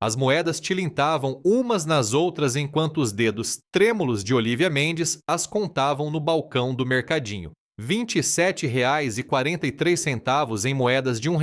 As moedas tilintavam umas nas outras enquanto os dedos trêmulos de Olívia Mendes as contavam no balcão do mercadinho. R$ 27,43 em moedas de R$ 1,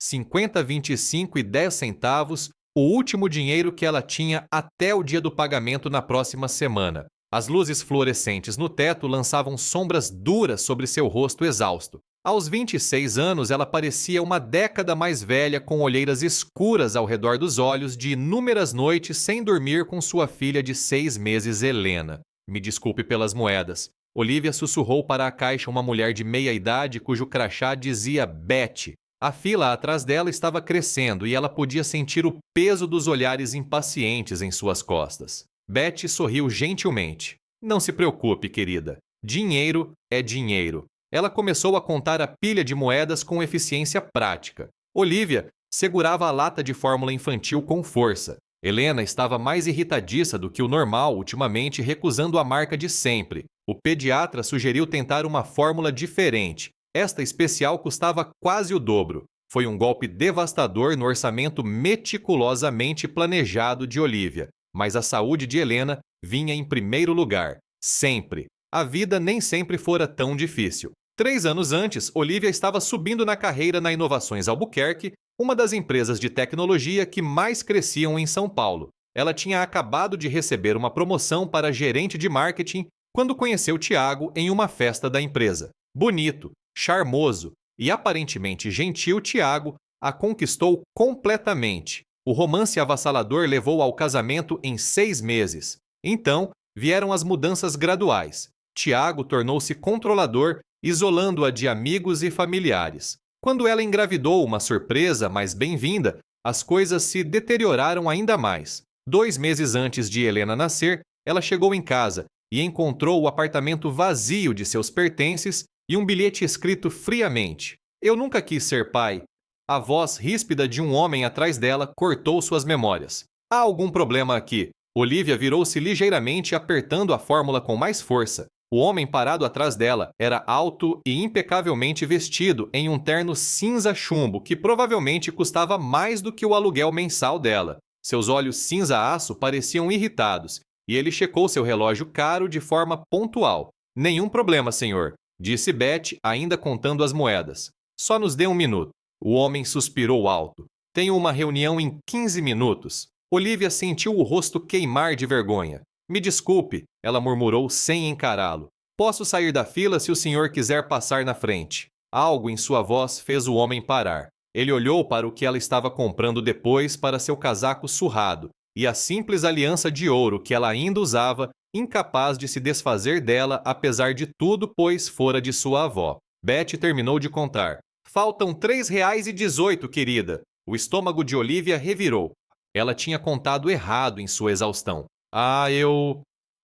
50, 25 e 10 centavos, o último dinheiro que ela tinha até o dia do pagamento na próxima semana. As luzes fluorescentes no teto lançavam sombras duras sobre seu rosto exausto. Aos 26 anos, ela parecia uma década mais velha, com olheiras escuras ao redor dos olhos, de inúmeras noites sem dormir com sua filha de 6 meses, Helena. Me desculpe pelas moedas. Olívia sussurrou para a caixa uma mulher de meia-idade cujo crachá dizia Betty. A fila atrás dela estava crescendo e ela podia sentir o peso dos olhares impacientes em suas costas. Betty sorriu gentilmente. Não se preocupe, querida. Dinheiro é dinheiro. Ela começou a contar a pilha de moedas com eficiência prática. Olívia segurava a lata de fórmula infantil com força. Helena estava mais irritadiça do que o normal ultimamente, recusando a marca de sempre. O pediatra sugeriu tentar uma fórmula diferente. Esta especial custava quase o dobro. Foi um golpe devastador no orçamento meticulosamente planejado de Olívia. Mas a saúde de Helena vinha em primeiro lugar. Sempre. A vida nem sempre fora tão difícil. 3 anos antes, Olívia estava subindo na carreira na Inovações Albuquerque, uma das empresas de tecnologia que mais cresciam em São Paulo. Ela tinha acabado de receber uma promoção para gerente de marketing quando conheceu Tiago em uma festa da empresa. Bonito, charmoso e aparentemente gentil, Tiago a conquistou completamente. O romance avassalador levou ao casamento em 6 meses. Então, vieram as mudanças graduais. Tiago tornou-se controlador, isolando-a de amigos e familiares. Quando ela engravidou, uma surpresa, mas bem-vinda, as coisas se deterioraram ainda mais. 2 meses antes de Helena nascer, ela chegou em casa e encontrou o apartamento vazio de seus pertences e um bilhete escrito friamente. Eu nunca quis ser pai. A voz ríspida de um homem atrás dela cortou suas memórias. Há algum problema aqui? Olívia virou-se ligeiramente, apertando a fórmula com mais força. O homem parado atrás dela era alto e impecavelmente vestido em um terno cinza chumbo que provavelmente custava mais do que o aluguel mensal dela. Seus olhos cinza-aço pareciam irritados e ele checou seu relógio caro de forma pontual. Nenhum problema, senhor, disse Betty, ainda contando as moedas. Só nos dê um minuto. O homem suspirou alto. Tenho uma reunião em 15 minutos. Olívia sentiu o rosto queimar de vergonha. Me desculpe, ela murmurou sem encará-lo. Posso sair da fila se o senhor quiser passar na frente. Algo em sua voz fez o homem parar. Ele olhou para o que ela estava comprando depois para seu casaco surrado e a simples aliança de ouro que ela ainda usava, incapaz de se desfazer dela apesar de tudo, pois fora de sua avó. Betty terminou de contar. Faltam R$ 3,18, querida. O estômago de Olívia revirou. Ela tinha contado errado em sua exaustão.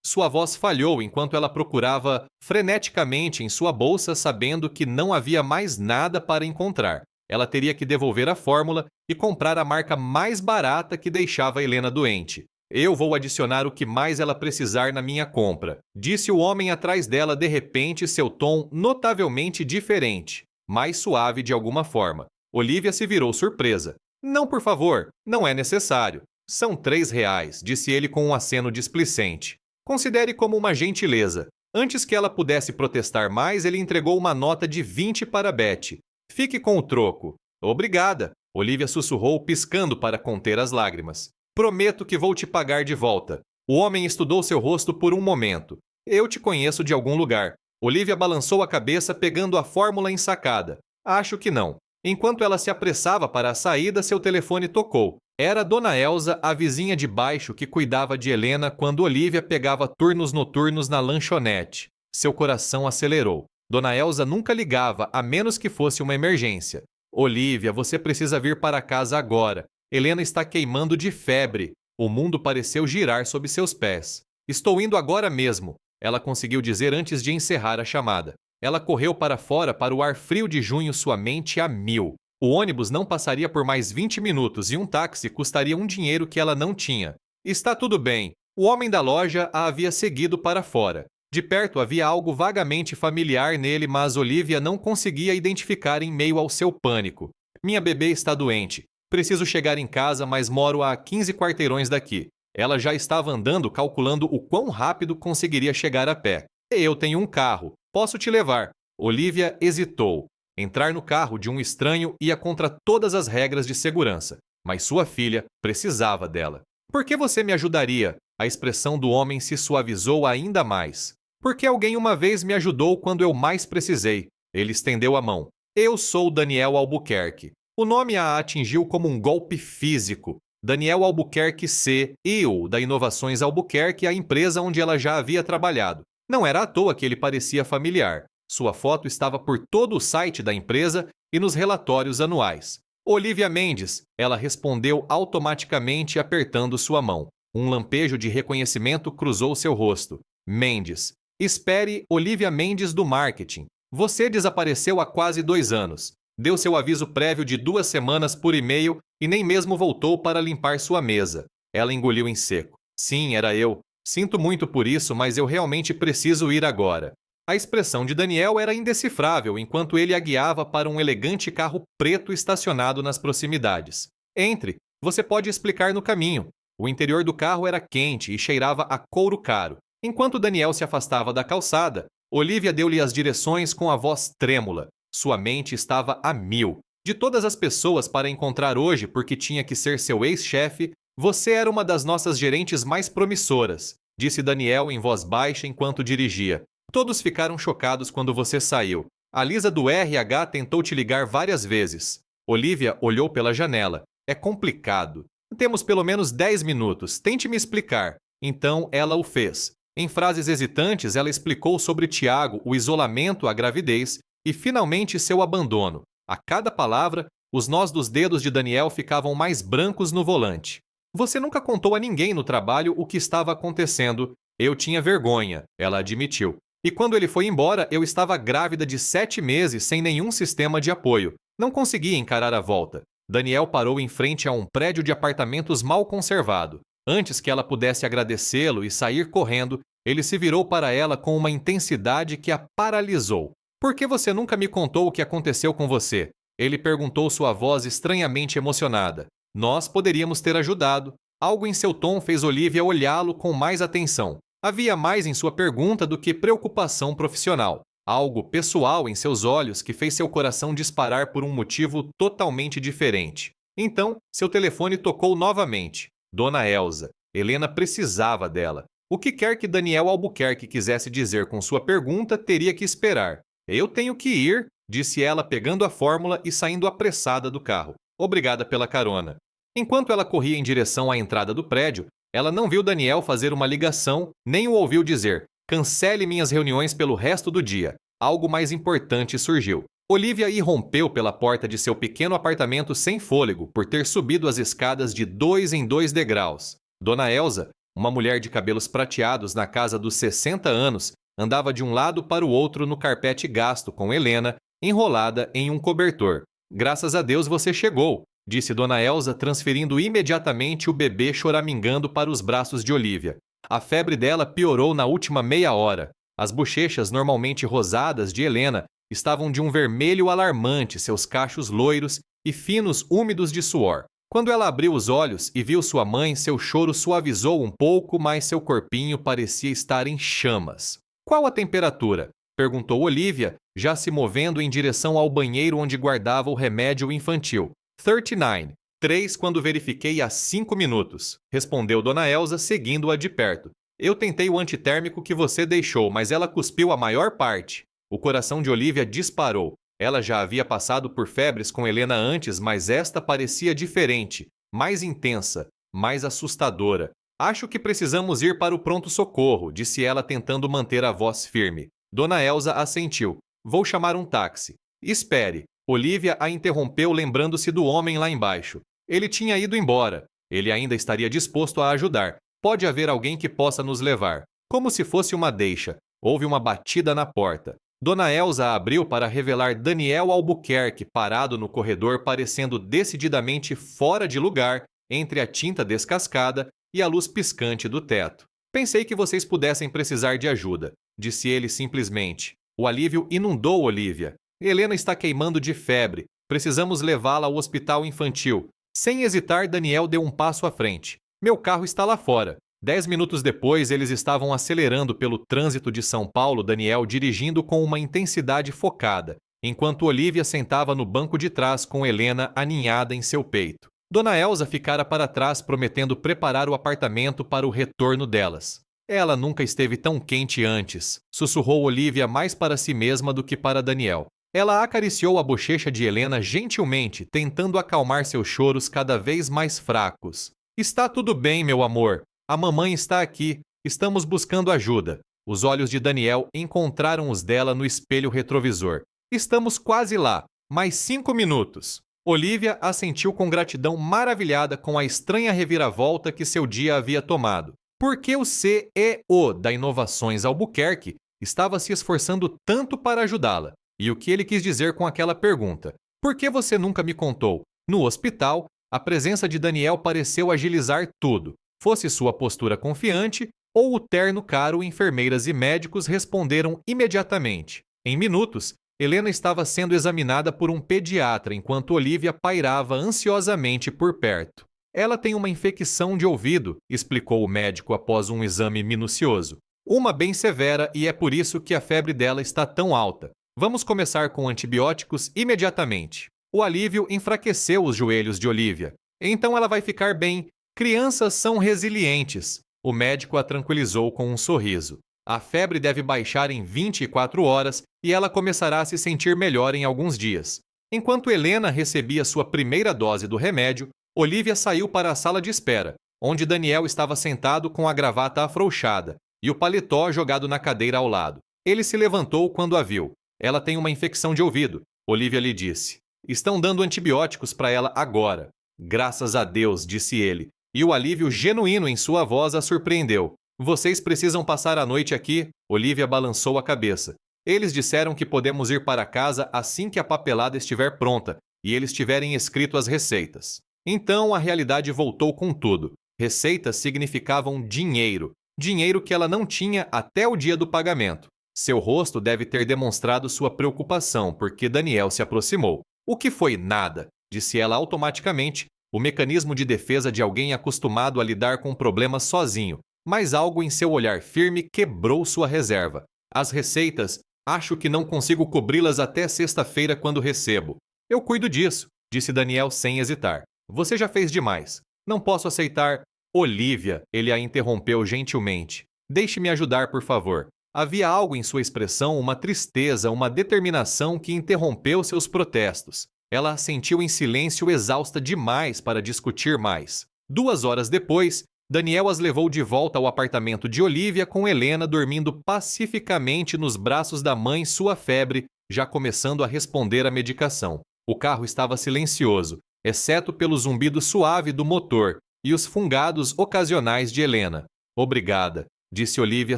Sua voz falhou enquanto ela procurava freneticamente em sua bolsa, sabendo que não havia mais nada para encontrar. Ela teria que devolver a fórmula e comprar a marca mais barata que deixava Helena doente. Eu vou adicionar o que mais ela precisar na minha compra, disse o homem atrás dela, de repente, seu tom notavelmente diferente, mais suave de alguma forma. Olívia se virou surpresa. Não, por favor, não é necessário. São R$ 3, disse ele com um aceno displicente. Considere como uma gentileza. Antes que ela pudesse protestar mais, ele entregou uma nota de 20 para Betty. Fique com o troco. Obrigada, Olívia sussurrou, piscando para conter as lágrimas. Prometo que vou te pagar de volta. O homem estudou seu rosto por um momento. Eu te conheço de algum lugar. Olívia balançou a cabeça, pegando a fórmula ensacada. Acho que não. Enquanto ela se apressava para a saída, seu telefone tocou. Era Dona Elza, a vizinha de baixo que cuidava de Helena quando Olívia pegava turnos noturnos na lanchonete. Seu coração acelerou. Dona Elza nunca ligava, a menos que fosse uma emergência. Olívia, você precisa vir para casa agora. Helena está queimando de febre. O mundo pareceu girar sob seus pés. Estou indo agora mesmo, ela conseguiu dizer antes de encerrar a chamada. Ela correu para fora para o ar frio de junho, sua mente a mil. O ônibus não passaria por mais 20 minutos e um táxi custaria um dinheiro que ela não tinha. Está tudo bem. O homem da loja a havia seguido para fora. De perto havia algo vagamente familiar nele, mas Olívia não conseguia identificar em meio ao seu pânico. Minha bebê está doente. Preciso chegar em casa, mas moro a 15 quarteirões daqui. Ela já estava andando calculando o quão rápido conseguiria chegar a pé. Eu tenho um carro. Posso te levar. Olivia hesitou. Entrar no carro de um estranho ia contra todas as regras de segurança, mas sua filha precisava dela. Por que você me ajudaria? A expressão do homem se suavizou ainda mais. Porque alguém uma vez me ajudou quando eu mais precisei. Ele estendeu a mão. Eu sou Daniel Albuquerque. O nome a atingiu como um golpe físico. Daniel Albuquerque CEO da Inovações Albuquerque, a empresa onde ela já havia trabalhado. Não era à toa que ele parecia familiar. Sua foto estava por todo o site da empresa e nos relatórios anuais. Olivia Mendes, ela respondeu automaticamente apertando sua mão. Um lampejo de reconhecimento cruzou seu rosto. Mendes. Espere, Olivia Mendes do marketing. Você desapareceu há quase 2 anos. Deu seu aviso prévio de 2 semanas por e-mail e nem mesmo voltou para limpar sua mesa. Ela engoliu em seco. Sim, era eu. Sinto muito por isso, mas eu realmente preciso ir agora. A expressão de Daniel era indecifrável enquanto ele a guiava para um elegante carro preto estacionado nas proximidades. Entre, você pode explicar no caminho. O interior do carro era quente e cheirava a couro caro. Enquanto Daniel se afastava da calçada, Olivia deu-lhe as direções com a voz trêmula. Sua mente estava a mil. De todas as pessoas para encontrar hoje porque tinha que ser seu ex-chefe, você era uma das nossas gerentes mais promissoras, disse Daniel em voz baixa enquanto dirigia. Todos ficaram chocados quando você saiu. A Lisa do RH tentou te ligar várias vezes. Olivia olhou pela janela. É complicado. Temos pelo menos 10 minutos. Tente me explicar. Então ela o fez. Em frases hesitantes, ela explicou sobre Tiago, o isolamento, a gravidez e finalmente seu abandono. A cada palavra, os nós dos dedos de Daniel ficavam mais brancos no volante. Você nunca contou a ninguém no trabalho o que estava acontecendo. Eu tinha vergonha, ela admitiu. E quando ele foi embora, eu estava grávida de 7 meses sem nenhum sistema de apoio. Não conseguia encarar a volta. Daniel parou em frente a um prédio de apartamentos mal conservado. Antes que ela pudesse agradecê-lo e sair correndo, ele se virou para ela com uma intensidade que a paralisou. Por que você nunca me contou o que aconteceu com você? Ele perguntou, sua voz estranhamente emocionada. Nós poderíamos ter ajudado. Algo em seu tom fez Olivia olhá-lo com mais atenção. Havia mais em sua pergunta do que preocupação profissional. Algo pessoal em seus olhos que fez seu coração disparar por um motivo totalmente diferente. Então, seu telefone tocou novamente. Dona Elsa. Helena precisava dela. O que quer que Daniel Albuquerque quisesse dizer com sua pergunta teria que esperar. Eu tenho que ir, disse ela pegando a fórmula e saindo apressada do carro. Obrigada pela carona. Enquanto ela corria em direção à entrada do prédio, ela não viu Daniel fazer uma ligação, nem o ouviu dizer: cancele minhas reuniões pelo resto do dia. Algo mais importante surgiu. Olivia irrompeu pela porta de seu pequeno apartamento sem fôlego por ter subido as escadas de 2 em 2 degraus. Dona Elsa, uma mulher de cabelos prateados na casa dos 60 anos, andava de um lado para o outro no carpete gasto com Helena, enrolada em um cobertor. Graças a Deus você chegou, disse Dona Elsa, transferindo imediatamente o bebê choramingando para os braços de Olivia. A febre dela piorou na última meia hora. As bochechas normalmente rosadas de Helena estavam de um vermelho alarmante, seus cachos loiros e finos úmidos de suor. Quando ela abriu os olhos e viu sua mãe, seu choro suavizou um pouco, mas seu corpinho parecia estar em chamas. Qual a temperatura? Perguntou Olivia, já se movendo em direção ao banheiro onde guardava o remédio infantil. 39. 3 quando verifiquei há 5 minutos, respondeu Dona Elsa, seguindo-a de perto. Eu tentei o antitérmico que você deixou, mas ela cuspiu a maior parte. O coração de Olivia disparou. Ela já havia passado por febres com Helena antes, mas esta parecia diferente, mais intensa, mais assustadora. Acho que precisamos ir para o pronto-socorro, disse ela tentando manter a voz firme. Dona Elsa assentiu. Vou chamar um táxi. Espere. Olivia a interrompeu lembrando-se do homem lá embaixo. Ele tinha ido embora. Ele ainda estaria disposto a ajudar. Pode haver alguém que possa nos levar. Como se fosse uma deixa. Houve uma batida na porta. Dona Elsa abriu para revelar Daniel Albuquerque parado no corredor, parecendo decididamente fora de lugar entre a tinta descascada e a luz piscante do teto. Pensei que vocês pudessem precisar de ajuda, disse ele simplesmente. O alívio inundou Olivia. Helena está queimando de febre. Precisamos levá-la ao hospital infantil. Sem hesitar, Daniel deu um passo à frente. Meu carro está lá fora. 10 minutos depois, eles estavam acelerando pelo trânsito de São Paulo, Daniel dirigindo com uma intensidade focada, enquanto Olivia sentava no banco de trás com Helena aninhada em seu peito. Dona Elsa ficara para trás, prometendo preparar o apartamento para o retorno delas. Ela nunca esteve tão quente antes, sussurrou Olivia mais para si mesma do que para Daniel. Ela acariciou a bochecha de Helena gentilmente, tentando acalmar seus choros cada vez mais fracos. Está tudo bem, meu amor. A mamãe está aqui. Estamos buscando ajuda. Os olhos de Daniel encontraram os dela no espelho retrovisor. Estamos quase lá. Mais 5 minutos. Olivia assentiu com gratidão, maravilhada com a estranha reviravolta que seu dia havia tomado. Por que o CEO da Inovações Albuquerque estava se esforçando tanto para ajudá-la? E o que ele quis dizer com aquela pergunta? Por que você nunca me contou? No hospital, a presença de Daniel pareceu agilizar tudo. Fosse sua postura confiante ou o terno caro, enfermeiras e médicos responderam imediatamente. Em minutos, Helena estava sendo examinada por um pediatra enquanto Olivia pairava ansiosamente por perto. Ela tem uma infecção de ouvido, explicou o médico após um exame minucioso. Uma bem severa e é por isso que a febre dela está tão alta. Vamos começar com antibióticos imediatamente. O alívio enfraqueceu os joelhos de Olivia. Então ela vai ficar bem. Crianças são resilientes. O médico a tranquilizou com um sorriso. A febre deve baixar em 24 horas e ela começará a se sentir melhor em alguns dias. Enquanto Helena recebia sua primeira dose do remédio, Olivia saiu para a sala de espera, onde Daniel estava sentado com a gravata afrouxada e o paletó jogado na cadeira ao lado. Ele se levantou quando a viu. Ela tem uma infecção de ouvido, Olivia lhe disse. Estão dando antibióticos para ela agora. Graças a Deus, disse ele, e o alívio genuíno em sua voz a surpreendeu. Vocês precisam passar a noite aqui? Olivia balançou a cabeça. Eles disseram que podemos ir para casa assim que a papelada estiver pronta e eles tiverem escrito as receitas. Então a realidade voltou com tudo. Receitas significavam dinheiro. Dinheiro que ela não tinha até o dia do pagamento. Seu rosto deve ter demonstrado sua preocupação, porque Daniel se aproximou. O que foi nada, disse ela automaticamente, o mecanismo de defesa de alguém acostumado a lidar com problemas sozinho, mas algo em seu olhar firme quebrou sua reserva. As receitas, acho que não consigo cobri-las até sexta-feira quando recebo. Eu cuido disso, disse Daniel sem hesitar. Você já fez demais. Não posso aceitar. Olivia, ele a interrompeu gentilmente. Deixe-me ajudar, por favor. Havia algo em sua expressão, uma tristeza, uma determinação que interrompeu seus protestos. Ela assentiu em silêncio, exausta demais para discutir mais. 2 horas depois, Daniel as levou de volta ao apartamento de Olivia com Helena dormindo pacificamente nos braços da mãe, sua febre já começando a responder à medicação. O carro estava silencioso, exceto pelo zumbido suave do motor e os fungados ocasionais de Helena. Obrigada, disse Olivia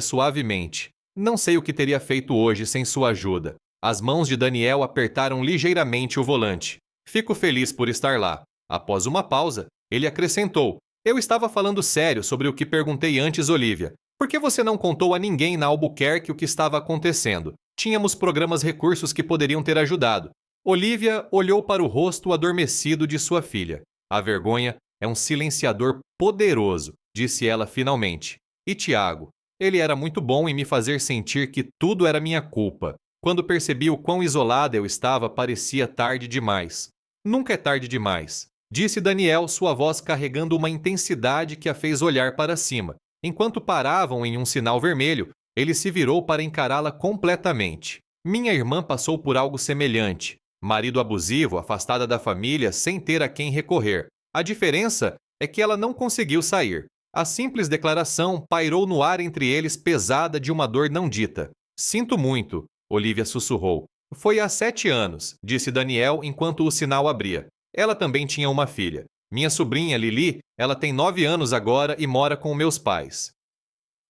suavemente. Não sei o que teria feito hoje sem sua ajuda. As mãos de Daniel apertaram ligeiramente o volante. Fico feliz por estar lá. Após uma pausa, ele acrescentou. Eu estava falando sério sobre o que perguntei antes, Olivia. Por que você não contou a ninguém na Albuquerque o que estava acontecendo? Tínhamos programas recursos que poderiam ter ajudado. Olivia olhou para o rosto adormecido de sua filha. A vergonha é um silenciador poderoso, disse ela finalmente. E Tiago? Ele era muito bom em me fazer sentir que tudo era minha culpa. Quando percebi o quão isolada eu estava, parecia tarde demais. Nunca é tarde demais, disse Daniel, sua voz carregando uma intensidade que a fez olhar para cima. Enquanto paravam em um sinal vermelho, ele se virou para encará-la completamente. Minha irmã passou por algo semelhante. Marido abusivo, afastada da família, sem ter a quem recorrer. A diferença é que ela não conseguiu sair. A simples declaração pairou no ar entre eles, pesada de uma dor não dita. Sinto muito, Olivia sussurrou. Foi há 7 anos, disse Daniel enquanto o sinal abria. Ela também tinha uma filha. Minha sobrinha, Lili, ela tem 9 anos agora e mora com meus pais.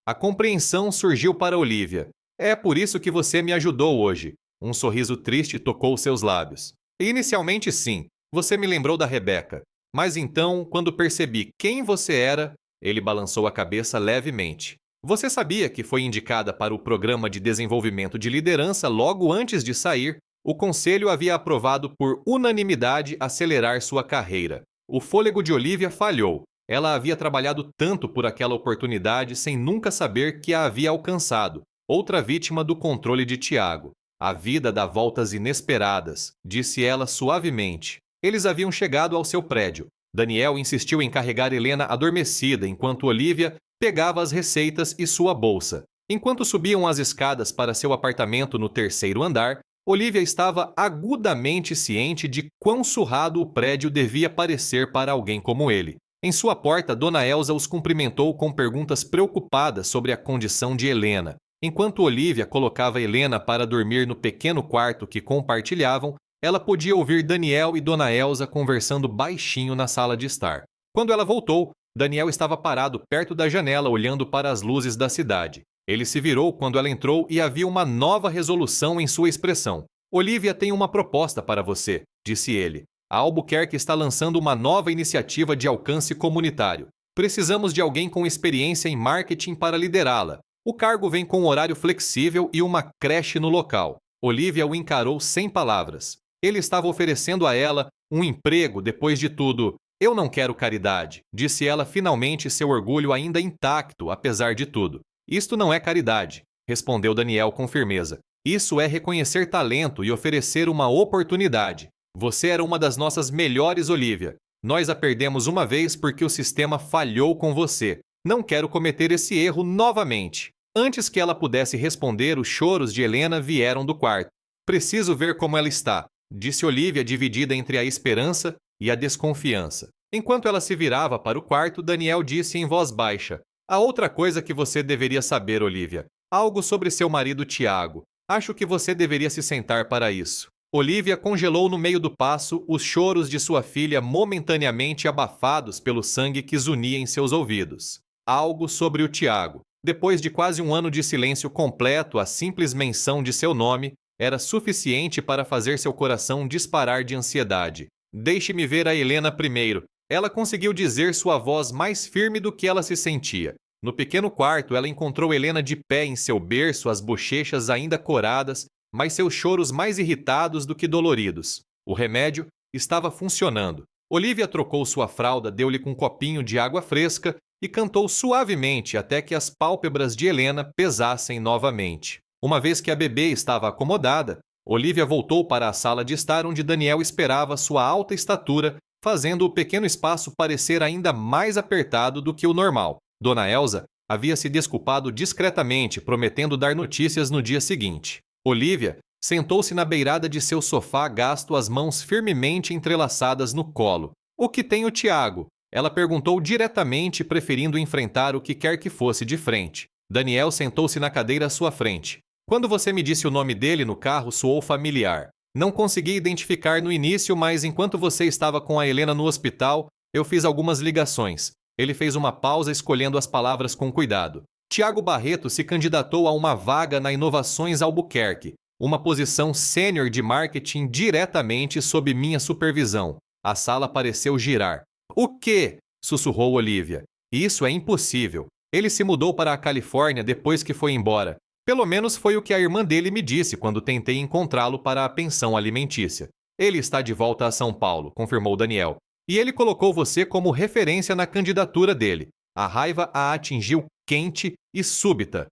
A compreensão surgiu para Olivia. É por isso que você me ajudou hoje. Um sorriso triste tocou seus lábios. Inicialmente, sim. Você me lembrou da Rebeca. Mas então, quando percebi quem você era, ele balançou a cabeça levemente. Você sabia que foi indicada para o Programa de Desenvolvimento de Liderança logo antes de sair? O conselho havia aprovado por unanimidade acelerar sua carreira. O fôlego de Olivia falhou. Ela havia trabalhado tanto por aquela oportunidade sem nunca saber que a havia alcançado. Outra vítima do controle de Tiago. A vida dá voltas inesperadas, disse ela suavemente. Eles haviam chegado ao seu prédio. Daniel insistiu em carregar Helena adormecida enquanto Olivia pegava as receitas e sua bolsa. Enquanto subiam as escadas para seu apartamento no terceiro andar, Olivia estava agudamente ciente de quão surrado o prédio devia parecer para alguém como ele. Em sua porta, Dona Elsa os cumprimentou com perguntas preocupadas sobre a condição de Helena. Enquanto Olivia colocava Helena para dormir no pequeno quarto que compartilhavam, ela podia ouvir Daniel e Dona Elsa conversando baixinho na sala de estar. Quando ela voltou, Daniel estava parado perto da janela olhando para as luzes da cidade. Ele se virou quando ela entrou e havia uma nova resolução em sua expressão. Olivia tem uma proposta para você, disse ele. A Albuquerque está lançando uma nova iniciativa de alcance comunitário. Precisamos de alguém com experiência em marketing para liderá-la. O cargo vem com um horário flexível e uma creche no local. Olivia o encarou sem palavras. Ele estava oferecendo a ela um emprego depois de tudo. Eu não quero caridade, disse ela finalmente, seu orgulho ainda intacto, apesar de tudo. Isto não é caridade, respondeu Daniel com firmeza. Isso é reconhecer talento e oferecer uma oportunidade. Você era uma das nossas melhores, Olivia. Nós a perdemos uma vez porque o sistema falhou com você. Não quero cometer esse erro novamente. Antes que ela pudesse responder, os choros de Helena vieram do quarto. Preciso ver como ela está, disse Olivia, dividida entre a esperança e a desconfiança. Enquanto ela se virava para o quarto, Daniel disse em voz baixa: há outra coisa que você deveria saber, Olivia. Algo sobre seu marido Tiago. Acho que você deveria se sentar para isso. Olivia congelou no meio do passo os choros de sua filha momentaneamente abafados pelo sangue que zunia em seus ouvidos. Algo sobre o Tiago. Depois de quase um ano de silêncio completo, a simples menção de seu nome era suficiente para fazer seu coração disparar de ansiedade. Deixe-me ver a Helena primeiro. Ela conseguiu dizer sua voz mais firme do que ela se sentia. No pequeno quarto, ela encontrou Helena de pé em seu berço, as bochechas ainda coradas, mas seus choros mais irritados do que doloridos. O remédio estava funcionando. Olivia trocou sua fralda, deu-lhe um copinho de água fresca e cantou suavemente até que as pálpebras de Helena pesassem novamente. Uma vez que a bebê estava acomodada, Olivia voltou para a sala de estar onde Daniel esperava sua alta estatura, fazendo o pequeno espaço parecer ainda mais apertado do que o normal. Dona Elsa havia se desculpado discretamente, prometendo dar notícias no dia seguinte. Olivia sentou-se na beirada de seu sofá, gasto as mãos firmemente entrelaçadas no colo. O que tem o Tiago? Ela perguntou diretamente, preferindo enfrentar o que quer que fosse de frente. Daniel sentou-se na cadeira à sua frente. Quando você me disse o nome dele no carro, soou familiar. Não consegui identificar no início, mas enquanto você estava com a Helena no hospital, eu fiz algumas ligações. Ele fez uma pausa, escolhendo as palavras com cuidado. Tiago Barreto se candidatou a uma vaga na Inovações Albuquerque, uma posição sênior de marketing diretamente sob minha supervisão. A sala pareceu girar. O quê? Sussurrou Olivia. Isso é impossível. Ele se mudou para a Califórnia depois que foi embora. Pelo menos foi o que a irmã dele me disse quando tentei encontrá-lo para a pensão alimentícia. Ele está de volta a São Paulo, confirmou Daniel. E ele colocou você como referência na candidatura dele. A raiva a atingiu quente e súbita.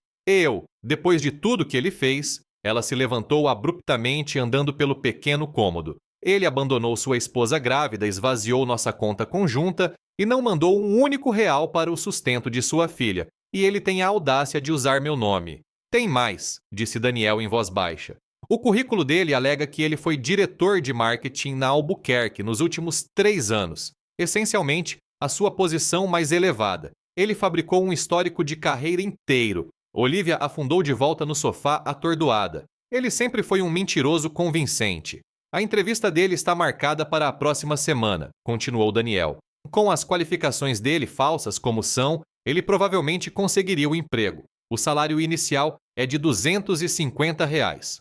Depois de tudo que ele fez, ela se levantou abruptamente andando pelo pequeno cômodo. Ele abandonou sua esposa grávida, esvaziou nossa conta conjunta e não mandou um único real para o sustento de sua filha. E ele tem a audácia de usar meu nome. Tem mais, disse Daniel em voz baixa. O currículo dele alega que ele foi diretor de marketing na Albuquerque nos últimos 3 anos. Essencialmente, a sua posição mais elevada. Ele fabricou um histórico de carreira inteiro. Olivia afundou de volta no sofá, atordoada. Ele sempre foi um mentiroso convincente. A entrevista dele está marcada para a próxima semana, continuou Daniel. Com as qualificações dele falsas como são, ele provavelmente conseguiria o emprego. O salário inicial é de R$250,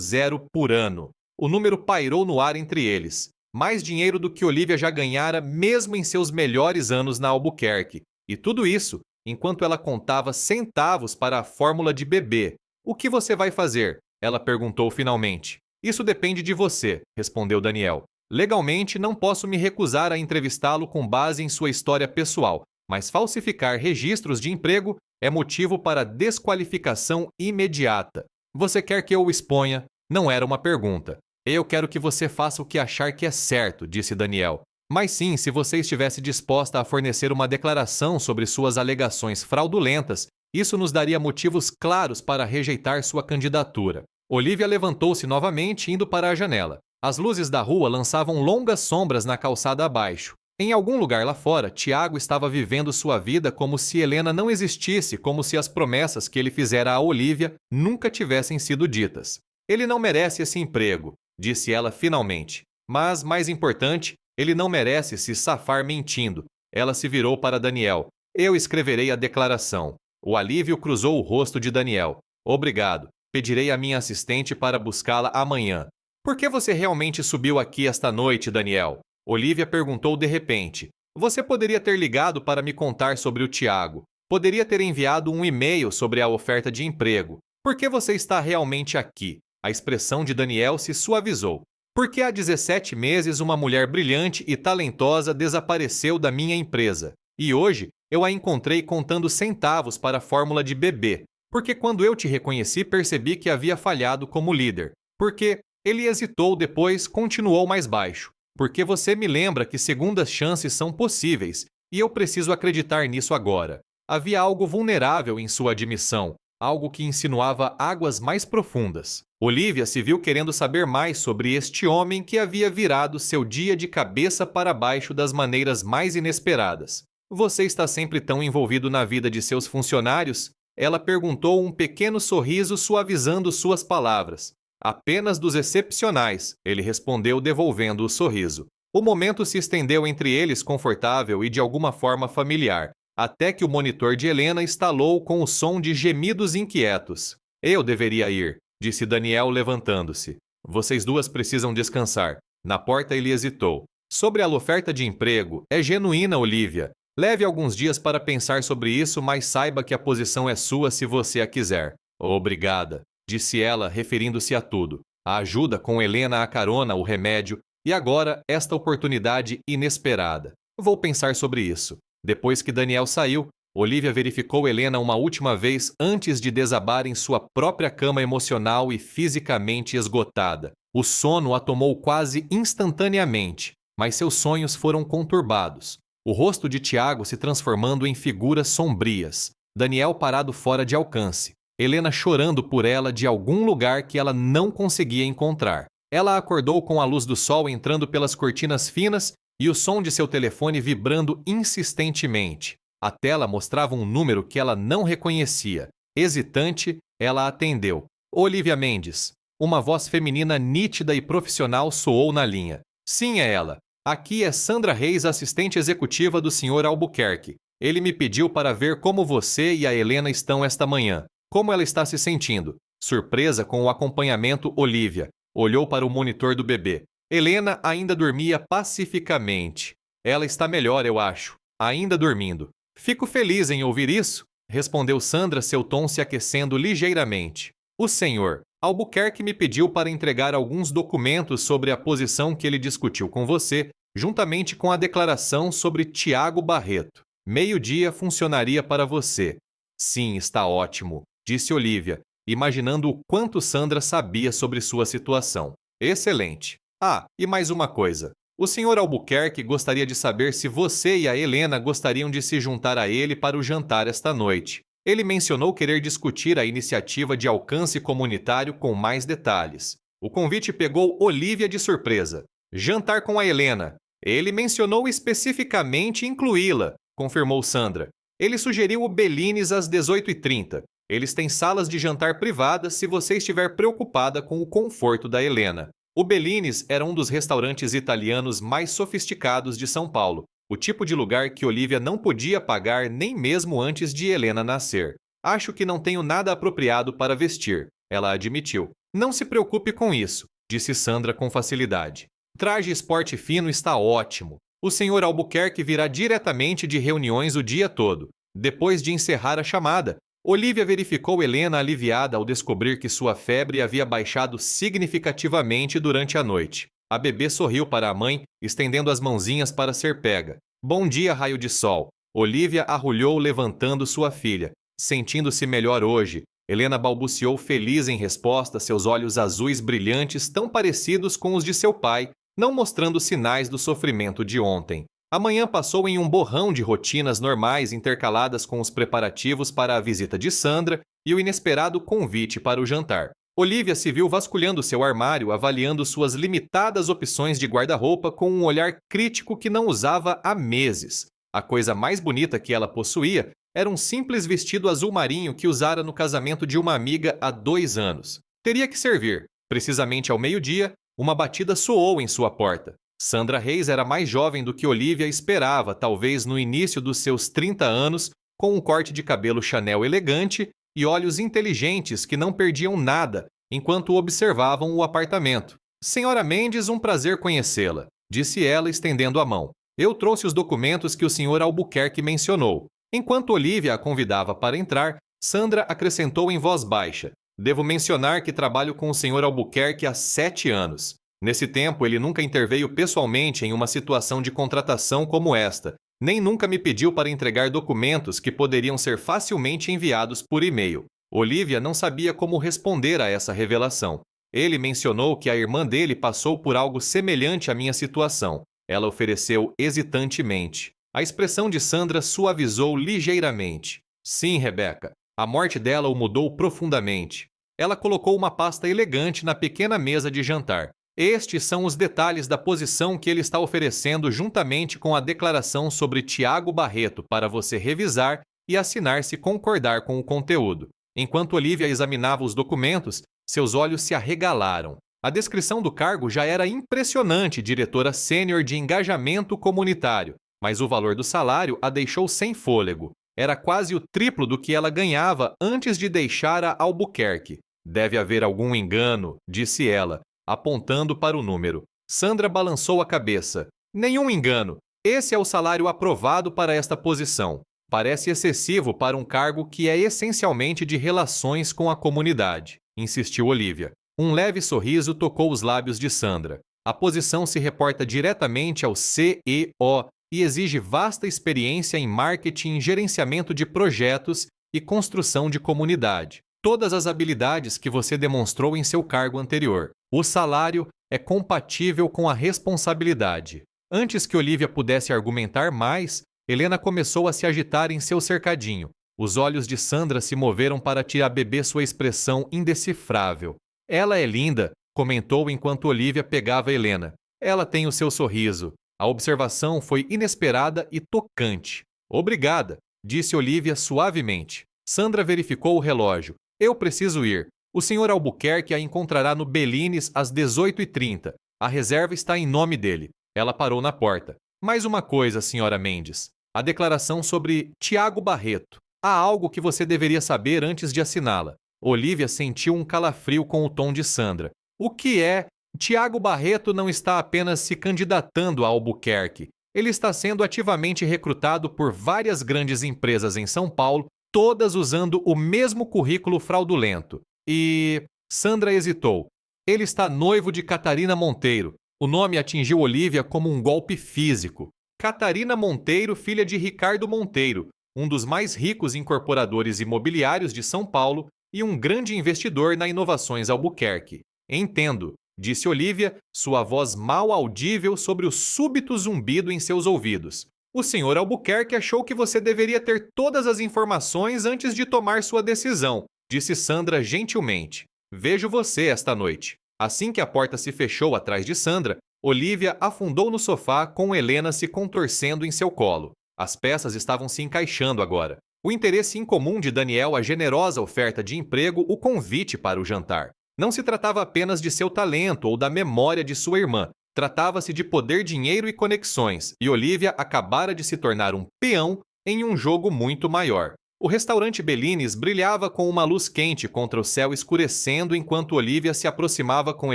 000 por ano. O número pairou no ar entre eles. Mais dinheiro do que Olivia já ganhara mesmo em seus melhores anos na Albuquerque. E tudo isso enquanto ela contava centavos para a fórmula de bebê. O que você vai fazer? Ela perguntou finalmente. Isso depende de você, respondeu Daniel. Legalmente, não posso me recusar a entrevistá-lo com base em sua história pessoal, mas falsificar registros de emprego é motivo para desqualificação imediata. Você quer que eu o exponha? Não era uma pergunta. Eu quero que você faça o que achar que é certo, disse Daniel. Mas sim, se você estivesse disposta a fornecer uma declaração sobre suas alegações fraudulentas, isso nos daria motivos claros para rejeitar sua candidatura. Olivia levantou-se novamente, indo para a janela. As luzes da rua lançavam longas sombras na calçada abaixo. Em algum lugar lá fora, Tiago estava vivendo sua vida como se Helena não existisse, como se as promessas que ele fizera a Olivia nunca tivessem sido ditas. Ele não merece esse emprego, disse ela finalmente. Mas, mais importante, ele não merece se safar mentindo. Ela se virou para Daniel. Eu escreverei a declaração. O alívio cruzou o rosto de Daniel. Obrigado. Pedirei à minha assistente para buscá-la amanhã. Por que você realmente subiu aqui esta noite, Daniel? Olivia perguntou de repente. Você poderia ter ligado para me contar sobre o Tiago. Poderia ter enviado um e-mail sobre a oferta de emprego. Por que você está realmente aqui? A expressão de Daniel se suavizou. Porque há 17 meses uma mulher brilhante e talentosa desapareceu da minha empresa. E hoje eu a encontrei contando centavos para a fórmula de bebê. Porque quando eu te reconheci percebi que havia falhado como líder. Porque ele hesitou, depois continuou mais baixo. Porque você me lembra que segundas chances são possíveis, e eu preciso acreditar nisso agora. Havia algo vulnerável em sua admissão, algo que insinuava águas mais profundas. Olivia se viu querendo saber mais sobre este homem que havia virado seu dia de cabeça para baixo das maneiras mais inesperadas. Você está sempre tão envolvido na vida de seus funcionários? Ela perguntou, um pequeno sorriso suavizando suas palavras. Apenas dos excepcionais, ele respondeu devolvendo o sorriso. O momento se estendeu entre eles confortável e de alguma forma familiar, até que o monitor de Helena estalou com o som de gemidos inquietos. Eu deveria ir, disse Daniel levantando-se. Vocês duas precisam descansar. Na porta ele hesitou. Sobre a oferta de emprego, é genuína, Olivia. Leve alguns dias para pensar sobre isso, mas saiba que a posição é sua se você a quiser. Obrigada, disse ela, referindo-se a tudo. A ajuda com Helena, a carona, o remédio, e agora esta oportunidade inesperada. Vou pensar sobre isso. Depois que Daniel saiu, Olivia verificou Helena uma última vez antes de desabar em sua própria cama emocional e fisicamente esgotada. O sono a tomou quase instantaneamente, mas seus sonhos foram conturbados. O rosto de Tiago se transformando em figuras sombrias. Daniel parado fora de alcance. Helena chorando por ela de algum lugar que ela não conseguia encontrar. Ela acordou com a luz do sol entrando pelas cortinas finas e o som de seu telefone vibrando insistentemente. A tela mostrava um número que ela não reconhecia. Hesitante, ela atendeu. Olivia Mendes. Uma voz feminina nítida e profissional soou na linha. Sim, é ela. Aqui é Sandra Reis, assistente executiva do Sr. Albuquerque. Ele me pediu para ver como você e a Helena estão esta manhã. Como ela está se sentindo? Surpresa com o acompanhamento, Olivia olhou para o monitor do bebê. Helena ainda dormia pacificamente. Ela está melhor, eu acho. Ainda dormindo. Fico feliz em ouvir isso, respondeu Sandra, seu tom se aquecendo ligeiramente. O senhor Albuquerque me pediu para entregar alguns documentos sobre a posição que ele discutiu com você, juntamente com a declaração sobre Tiago Barreto. Meio-dia funcionaria para você. Sim, está ótimo, disse Olivia, imaginando o quanto Sandra sabia sobre sua situação. Excelente. Ah, e mais uma coisa. O Sr. Albuquerque gostaria de saber se você e a Helena gostariam de se juntar a ele para o jantar esta noite. Ele mencionou querer discutir a iniciativa de alcance comunitário com mais detalhes. O convite pegou Olivia de surpresa. Jantar com a Helena. Ele mencionou especificamente incluí-la, confirmou Sandra. Ele sugeriu o Bellini's às 18h30. Eles têm salas de jantar privadas se você estiver preocupada com o conforto da Helena. O Bellini's era um dos restaurantes italianos mais sofisticados de São Paulo, o tipo de lugar que Olivia não podia pagar nem mesmo antes de Helena nascer. Acho que não tenho nada apropriado para vestir, ela admitiu. Não se preocupe com isso, disse Sandra com facilidade. Traje esporte fino está ótimo. O Sr. Albuquerque virá diretamente de reuniões o dia todo. Depois de encerrar a chamada, Olivia verificou Helena aliviada ao descobrir que sua febre havia baixado significativamente durante a noite. A bebê sorriu para a mãe, estendendo as mãozinhas para ser pega. Bom dia, raio de sol. Olivia arrulhou levantando sua filha. Sentindo-se melhor hoje, Helena balbuciou feliz em resposta, seus olhos azuis brilhantes tão parecidos com os de seu pai, não mostrando sinais do sofrimento de ontem. A manhã passou em um borrão de rotinas normais intercaladas com os preparativos para a visita de Sandra e o inesperado convite para o jantar. Olivia se viu vasculhando seu armário, avaliando suas limitadas opções de guarda-roupa com um olhar crítico que não usava há meses. A coisa mais bonita que ela possuía era um simples vestido azul marinho que usara no casamento de uma amiga há 2 anos. Teria que servir. Precisamente ao meio-dia, uma batida soou em sua porta. Sandra Reis era mais jovem do que Olivia esperava, talvez no início dos seus 30 anos, com um corte de cabelo Chanel elegante e olhos inteligentes que não perdiam nada enquanto observavam o apartamento. Senhora Mendes, um prazer conhecê-la, disse ela estendendo a mão. Eu trouxe os documentos que o Sr. Albuquerque mencionou. Enquanto Olivia a convidava para entrar, Sandra acrescentou em voz baixa. Devo mencionar que trabalho com o Sr. Albuquerque há 7 anos. Nesse tempo, ele nunca interveio pessoalmente em uma situação de contratação como esta, nem nunca me pediu para entregar documentos que poderiam ser facilmente enviados por e-mail. Olivia não sabia como responder a essa revelação. Ele mencionou que a irmã dele passou por algo semelhante à minha situação. Ela ofereceu hesitantemente. A expressão de Sandra suavizou ligeiramente. Sim, Rebeca. A morte dela o mudou profundamente. Ela colocou uma pasta elegante na pequena mesa de jantar. Estes são os detalhes da posição que ele está oferecendo juntamente com a declaração sobre Tiago Barreto para você revisar e assinar se concordar com o conteúdo. Enquanto Olivia examinava os documentos, seus olhos se arregalaram. A descrição do cargo já era impressionante, diretora sênior de engajamento comunitário, mas o valor do salário a deixou sem fôlego. Era quase o triplo do que ela ganhava antes de deixar a Albuquerque. Deve haver algum engano, disse ela, apontando para o número. Sandra balançou a cabeça. Nenhum engano. Esse é o salário aprovado para esta posição. Parece excessivo para um cargo que é essencialmente de relações com a comunidade, insistiu Olivia. Um leve sorriso tocou os lábios de Sandra. A posição se reporta diretamente ao CEO e exige vasta experiência em marketing, gerenciamento de projetos e construção de comunidade. Todas as habilidades que você demonstrou em seu cargo anterior. O salário é compatível com a responsabilidade. Antes que Olivia pudesse argumentar mais, Helena começou a se agitar em seu cercadinho. Os olhos de Sandra se moveram para tirar bebê sua expressão indecifrável. Ela é linda, comentou enquanto Olivia pegava Helena. Ela tem o seu sorriso. A observação foi inesperada e tocante. Obrigada, disse Olivia suavemente. Sandra verificou o relógio. Eu preciso ir. O Sr. Albuquerque a encontrará no Bellini's às 18h30. A reserva está em nome dele. Ela parou na porta. Mais uma coisa, Sra. Mendes. A declaração sobre Tiago Barreto. Há algo que você deveria saber antes de assiná-la. Olivia sentiu um calafrio com o tom de Sandra. O que é? Tiago Barreto não está apenas se candidatando a Albuquerque. Ele está sendo ativamente recrutado por várias grandes empresas em São Paulo, todas usando o mesmo currículo fraudulento. E... Sandra hesitou. Ele está noivo de Catarina Monteiro. O nome atingiu Olivia como um golpe físico. Catarina Monteiro, filha de Ricardo Monteiro, um dos mais ricos incorporadores imobiliários de São Paulo e um grande investidor na Inovações Albuquerque. Entendo, disse Olivia, sua voz mal audível sobre o súbito zumbido em seus ouvidos. O Sr. Albuquerque achou que você deveria ter todas as informações antes de tomar sua decisão, disse Sandra gentilmente. Vejo você esta noite. Assim que a porta se fechou atrás de Sandra, Olivia afundou no sofá com Helena se contorcendo em seu colo. As peças estavam se encaixando agora. O interesse incomum de Daniel, a generosa oferta de emprego, o convite para o jantar. Não se tratava apenas de seu talento ou da memória de sua irmã. Tratava-se de poder, dinheiro e conexões, e Olivia acabara de se tornar um peão em um jogo muito maior. O restaurante Bellini's brilhava com uma luz quente contra o céu escurecendo enquanto Olivia se aproximava com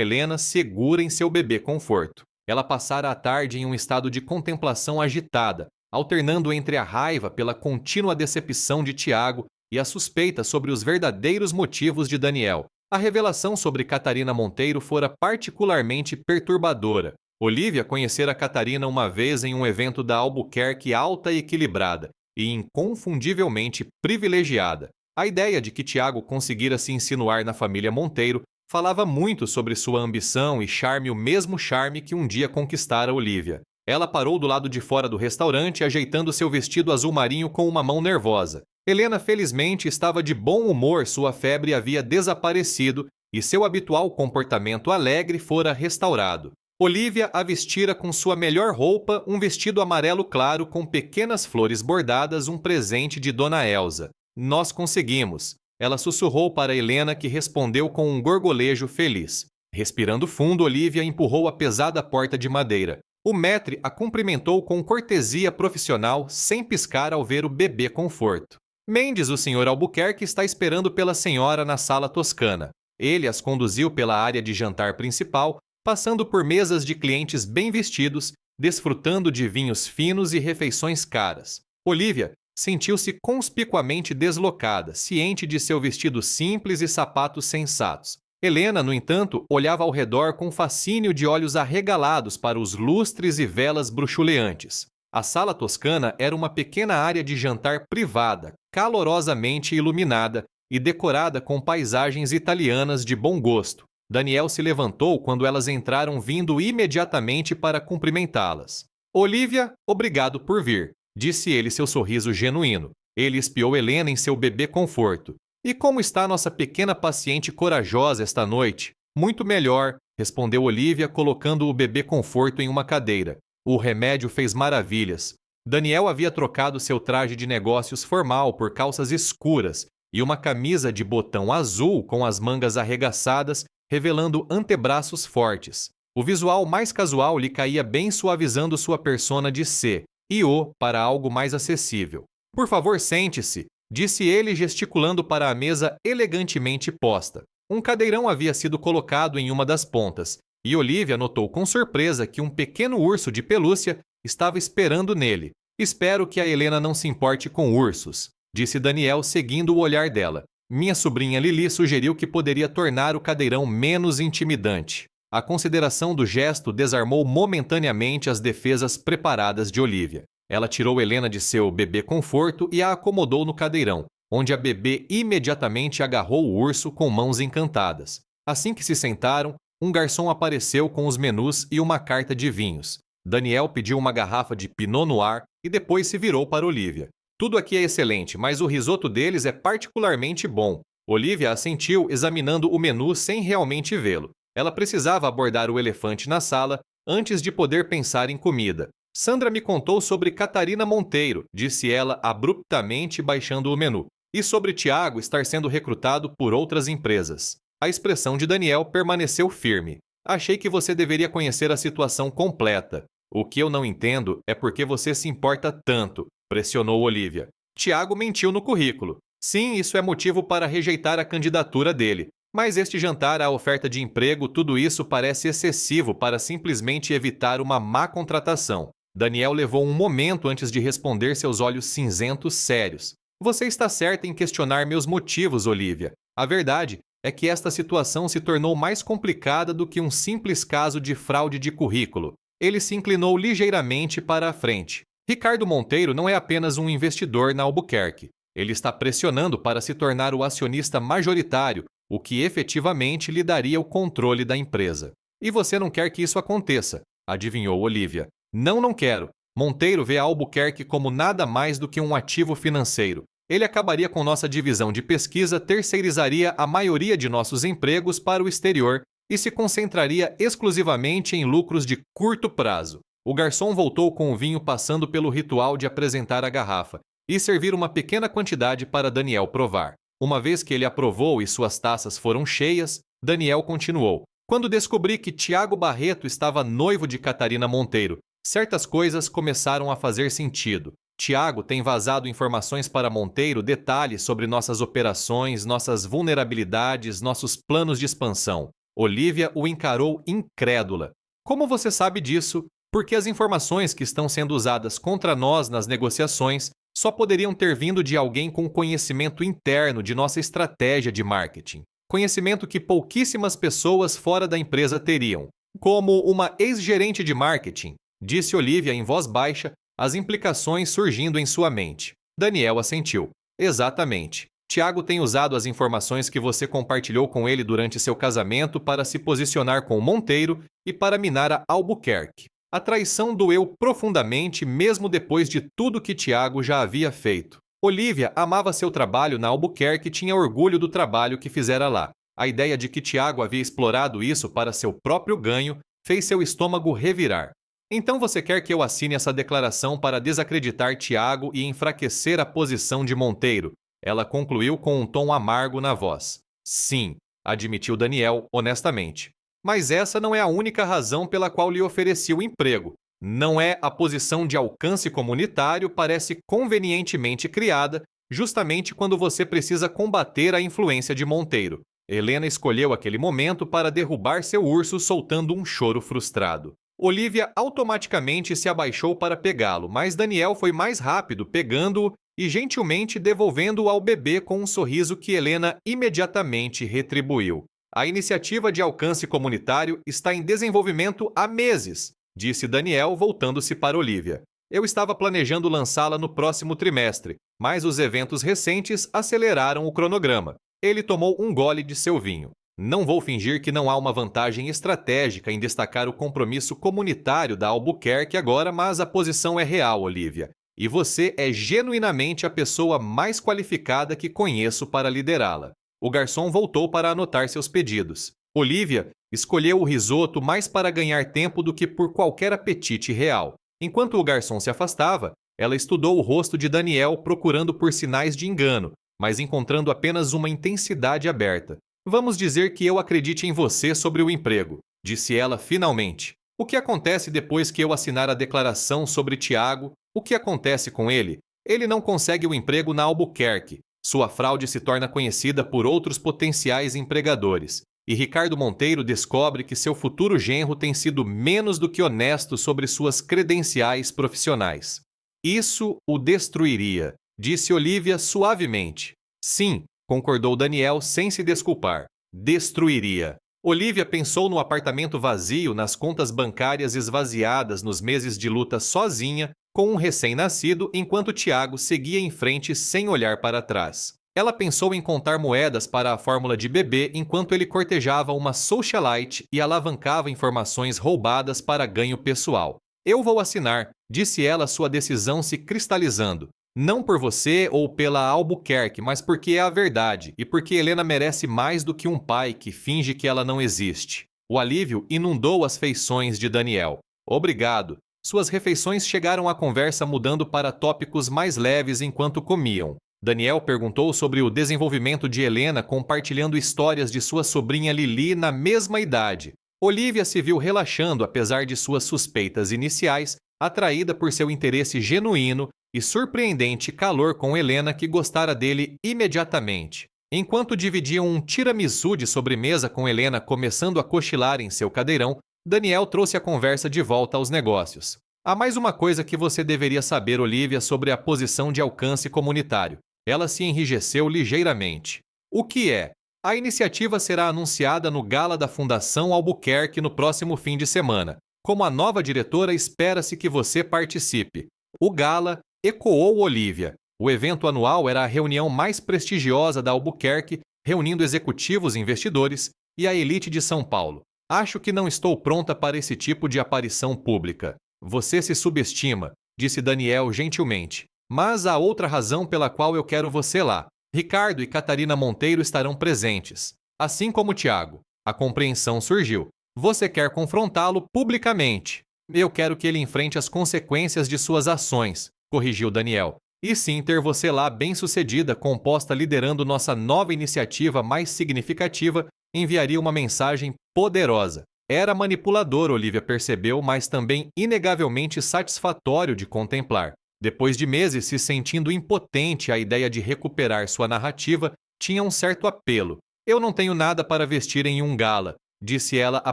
Helena segura em seu bebê conforto. Ela passara a tarde em um estado de contemplação agitada, alternando entre a raiva pela contínua decepção de Tiago e a suspeita sobre os verdadeiros motivos de Daniel. A revelação sobre Catarina Monteiro fora particularmente perturbadora. Olivia conhecera Catarina uma vez em um evento da Albuquerque alta e equilibrada, e inconfundivelmente privilegiada. A ideia de que Tiago conseguira se insinuar na família Monteiro falava muito sobre sua ambição e charme, o mesmo charme que um dia conquistara Olivia. Ela parou do lado de fora do restaurante, ajeitando seu vestido azul marinho com uma mão nervosa. Helena felizmente estava de bom humor, sua febre havia desaparecido e seu habitual comportamento alegre fora restaurado. Olivia a vestira com sua melhor roupa, um vestido amarelo claro com pequenas flores bordadas, um presente de Dona Elsa. Nós conseguimos, ela sussurrou para Helena, que respondeu com um gorgolejo feliz. Respirando fundo, Olivia empurrou a pesada porta de madeira. O maître a cumprimentou com cortesia profissional, sem piscar ao ver o bebê conforto. Mendes, o Sr. Albuquerque, está esperando pela senhora na sala toscana. Ele as conduziu pela área de jantar principal, passando por mesas de clientes bem vestidos, desfrutando de vinhos finos e refeições caras. Olivia sentiu-se conspicuamente deslocada, ciente de seu vestido simples e sapatos sensatos. Helena, no entanto, olhava ao redor com fascínio, de olhos arregalados para os lustres e velas bruxuleantes. A sala toscana era uma pequena área de jantar privada, calorosamente iluminada e decorada com paisagens italianas de bom gosto. Daniel se levantou quando elas entraram, vindo imediatamente para cumprimentá-las. Olivia, obrigado por vir, disse ele, seu sorriso genuíno. Ele espiou Helena em seu bebê conforto. E como está nossa pequena paciente corajosa esta noite? Muito melhor, respondeu Olivia, colocando o bebê conforto em uma cadeira. O remédio fez maravilhas. Daniel havia trocado seu traje de negócios formal por calças escuras e uma camisa de botão azul com as mangas arregaçadas, revelando antebraços fortes. O visual mais casual lhe caía bem, suavizando sua persona de C e O para algo mais acessível. Por favor, sente-se, disse ele, gesticulando para a mesa elegantemente posta. Um cadeirão havia sido colocado em uma das pontas, e Olivia notou com surpresa que um pequeno urso de pelúcia estava esperando nele. Espero que a Helena não se importe com ursos, disse Daniel, seguindo o olhar dela. Minha sobrinha Lili sugeriu que poderia tornar o cadeirão menos intimidante. A consideração do gesto desarmou momentaneamente as defesas preparadas de Olivia. Ela tirou Helena de seu bebê conforto e a acomodou no cadeirão, onde a bebê imediatamente agarrou o urso com mãos encantadas. Assim que se sentaram, um garçom apareceu com os menus e uma carta de vinhos. Daniel pediu uma garrafa de Pinot Noir e depois se virou para Olivia. Tudo aqui é excelente, mas o risoto deles é particularmente bom. Olivia assentiu, examinando o menu sem realmente vê-lo. Ela precisava abordar o elefante na sala antes de poder pensar em comida. Sandra me contou sobre Catarina Monteiro, disse ela abruptamente, baixando o menu, e sobre Tiago estar sendo recrutado por outras empresas. A expressão de Daniel permaneceu firme. Achei que você deveria conhecer a situação completa. O que eu não entendo é por que você se importa tanto, pressionou Olivia. Tiago mentiu no currículo. Sim, isso é motivo para rejeitar a candidatura dele. Mas este jantar, a oferta de emprego, tudo isso parece excessivo para simplesmente evitar uma má contratação. Daniel levou um momento antes de responder, seus olhos cinzentos sérios. Você está certa em questionar meus motivos, Olivia. A verdade é que esta situação se tornou mais complicada do que um simples caso de fraude de currículo. Ele se inclinou ligeiramente para a frente. Ricardo Monteiro não é apenas um investidor na Albuquerque. Ele está pressionando para se tornar o acionista majoritário, o que efetivamente lhe daria o controle da empresa. E você não quer que isso aconteça, adivinhou Olivia. Não quero. Monteiro vê a Albuquerque como nada mais do que um ativo financeiro. Ele acabaria com nossa divisão de pesquisa, terceirizaria a maioria de nossos empregos para o exterior e se concentraria exclusivamente em lucros de curto prazo. O garçom voltou com o vinho, passando pelo ritual de apresentar a garrafa e servir uma pequena quantidade para Daniel provar. Uma vez que ele aprovou e suas taças foram cheias, Daniel continuou. Quando descobri que Tiago Barreto estava noivo de Catarina Monteiro, certas coisas começaram a fazer sentido. Tiago tem vazado informações para Monteiro, detalhes sobre nossas operações, nossas vulnerabilidades, nossos planos de expansão. Olivia o encarou incrédula. Como você sabe disso? Porque as informações que estão sendo usadas contra nós nas negociações só poderiam ter vindo de alguém com conhecimento interno de nossa estratégia de marketing. conhecimento que pouquíssimas pessoas fora da empresa teriam. Como uma ex-gerente de marketing, disse Olivia em voz baixa, as implicações surgindo em sua mente. Daniel assentiu. Exatamente. Tiago tem usado as informações que você compartilhou com ele durante seu casamento para se posicionar com Monteiro e para minar a Albuquerque. A traição doeu profundamente mesmo depois de tudo que Tiago já havia feito. Olivia amava seu trabalho na Albuquerque e tinha orgulho do trabalho que fizera lá. A ideia de que Tiago havia explorado isso para seu próprio ganho fez seu estômago revirar. Então você quer que eu assine essa declaração para desacreditar Tiago e enfraquecer a posição de Monteiro? Ela concluiu com um tom amargo na voz. Sim, admitiu Daniel honestamente. Mas essa não é a única razão pela qual lhe ofereci o emprego. Não é a posição de alcance comunitário parece convenientemente criada justamente quando você precisa combater a influência de Monteiro. Helena escolheu aquele momento para derrubar seu urso soltando um choro frustrado. Olivia automaticamente se abaixou para pegá-lo, mas Daniel foi mais rápido, pegando-o e gentilmente devolvendo-o ao bebê com um sorriso que Helena imediatamente retribuiu. A iniciativa de alcance comunitário está em desenvolvimento há meses, disse Daniel, voltando-se para Olivia. Eu estava planejando lançá-la no próximo trimestre, mas os eventos recentes aceleraram o cronograma. Ele tomou um gole de seu vinho. Não vou fingir que não há uma vantagem estratégica em destacar o compromisso comunitário da Albuquerque agora, mas a posição é real, Olivia. E você é genuinamente a pessoa mais qualificada que conheço para liderá-la. O garçom voltou para anotar seus pedidos. Olivia escolheu o risoto mais para ganhar tempo do que por qualquer apetite real. Enquanto o garçom se afastava, ela estudou o rosto de Daniel procurando por sinais de engano, mas encontrando apenas uma intensidade aberta. Vamos dizer que eu acredite em você sobre o emprego, disse ela finalmente. O que acontece depois que eu assinar a declaração sobre Tiago? O que acontece com ele? Ele não consegue o emprego na Albuquerque. Sua fraude se torna conhecida por outros potenciais empregadores. E Ricardo Monteiro descobre que seu futuro genro tem sido menos do que honesto sobre suas credenciais profissionais. Isso o destruiria, disse Olivia suavemente. Sim, concordou Daniel sem se desculpar. Destruiria. Olivia pensou no apartamento vazio, nas contas bancárias esvaziadas nos meses de luta sozinha, com um recém-nascido, enquanto Tiago seguia em frente sem olhar para trás. Ela pensou em contar moedas para a fórmula de bebê enquanto ele cortejava uma socialite e alavancava informações roubadas para ganho pessoal. Eu vou assinar, disse ela, sua decisão se cristalizando. Não por você ou pela Albuquerque, mas porque é a verdade e porque Helena merece mais do que um pai que finge que ela não existe. O alívio inundou as feições de Daniel. Obrigado. Suas refeições chegaram à conversa mudando para tópicos mais leves enquanto comiam. Daniel perguntou sobre o desenvolvimento de Helena, compartilhando histórias de sua sobrinha Lili na mesma idade. Olivia se viu relaxando apesar de suas suspeitas iniciais, atraída por seu interesse genuíno e surpreendente calor com Helena, que gostara dele imediatamente. Enquanto dividiam um tiramisu de sobremesa com Helena começando a cochilar em seu cadeirão, Daniel trouxe a conversa de volta aos negócios. Há mais uma coisa que você deveria saber, Olivia, sobre a posição de alcance comunitário. Ela se enrijeceu ligeiramente. O que é? A iniciativa será anunciada no Gala da Fundação Albuquerque no próximo fim de semana. Como a nova diretora, espera-se que você participe. O Gala ecoou Olivia. O evento anual era a reunião mais prestigiosa da Albuquerque, reunindo executivos e investidores e a elite de São Paulo. Acho que não estou pronta para esse tipo de aparição pública. Você se subestima, disse Daniel gentilmente. Mas há outra razão pela qual eu quero você lá. Ricardo e Catarina Monteiro estarão presentes, assim como Tiago. A compreensão surgiu. Você quer confrontá-lo publicamente. Eu quero que ele enfrente as consequências de suas ações, corrigiu Daniel. E sim ter você lá bem-sucedida, composta liderando nossa nova iniciativa mais significativa, enviaria uma mensagem poderosa. Era manipulador, Olivia percebeu, mas também inegavelmente satisfatório de contemplar. Depois de meses se sentindo impotente, a ideia de recuperar sua narrativa tinha um certo apelo. Eu não tenho nada para vestir em um gala, disse ela, a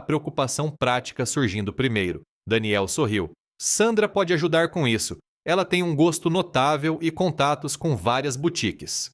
preocupação prática surgindo primeiro. Daniel sorriu. Sandra pode ajudar com isso. Ela tem um gosto notável e contatos com várias boutiques.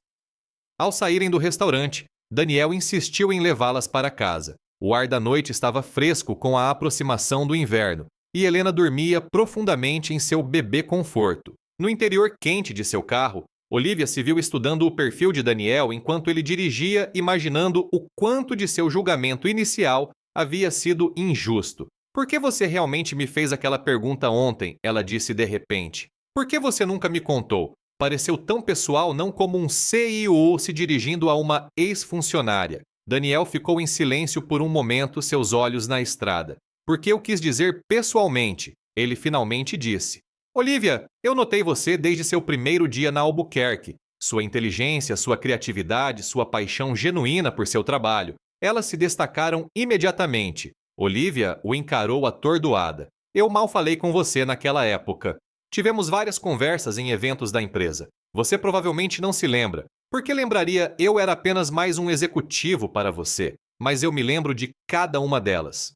Ao saírem do restaurante, Daniel insistiu em levá-las para casa. O ar da noite estava fresco com a aproximação do inverno, e Helena dormia profundamente em seu bebê conforto. No interior quente de seu carro, Olivia se viu estudando o perfil de Daniel enquanto ele dirigia, imaginando o quanto de seu julgamento inicial havia sido injusto. "Por que você realmente me fez aquela pergunta ontem?" ela disse de repente. "Por que você nunca me contou? Pareceu tão pessoal, não como um CEO se dirigindo a uma ex-funcionária." Daniel ficou em silêncio por um momento, seus olhos na estrada. "Porque eu quis dizer pessoalmente", ele finalmente disse. "Olivia, eu notei você desde seu primeiro dia na Albuquerque. Sua inteligência, sua criatividade, sua paixão genuína por seu trabalho. Elas se destacaram imediatamente." Olivia o encarou atordoada. "Eu mal falei com você naquela época. Tivemos várias conversas em eventos da empresa. Você provavelmente não se lembra. Por que lembraria? Eu era apenas mais um executivo para você. Mas eu me lembro de cada uma delas."